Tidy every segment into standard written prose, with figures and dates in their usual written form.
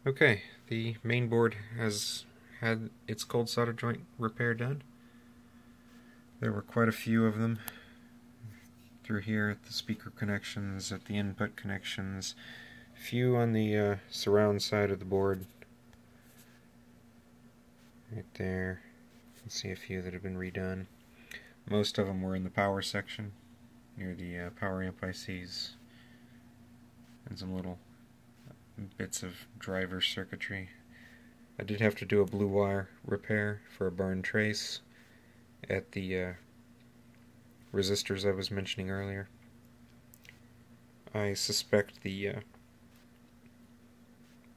Okay, the main board has had its cold solder joint repair done. There were quite a few of them through here at the speaker connections, at the input connections, a few on the surround side of the board. Right there, you can see a few that have been redone. Most of them were in the power section, near the power amp ICs, and some little bits of driver circuitry. I did have to do a blue wire repair for a burn trace at the resistors I was mentioning earlier. I suspect the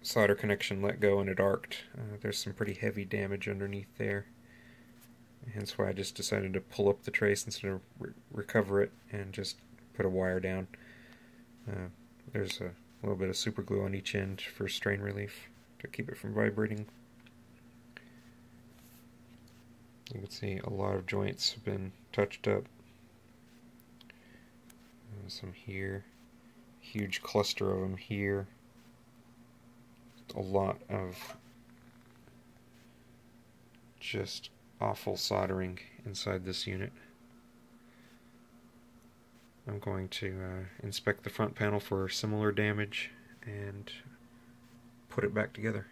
solder connection let go and it arced. There's some pretty heavy damage underneath there. Hence why I just decided to pull up the trace instead of recover it and just put a wire down. There's a little bit of super glue on each end for strain relief to keep it from vibrating. You can see a lot of joints have been touched up. Some here, huge cluster of them here. A lot of just awful soldering inside this unit. I'm going to inspect the front panel for similar damage and put it back together.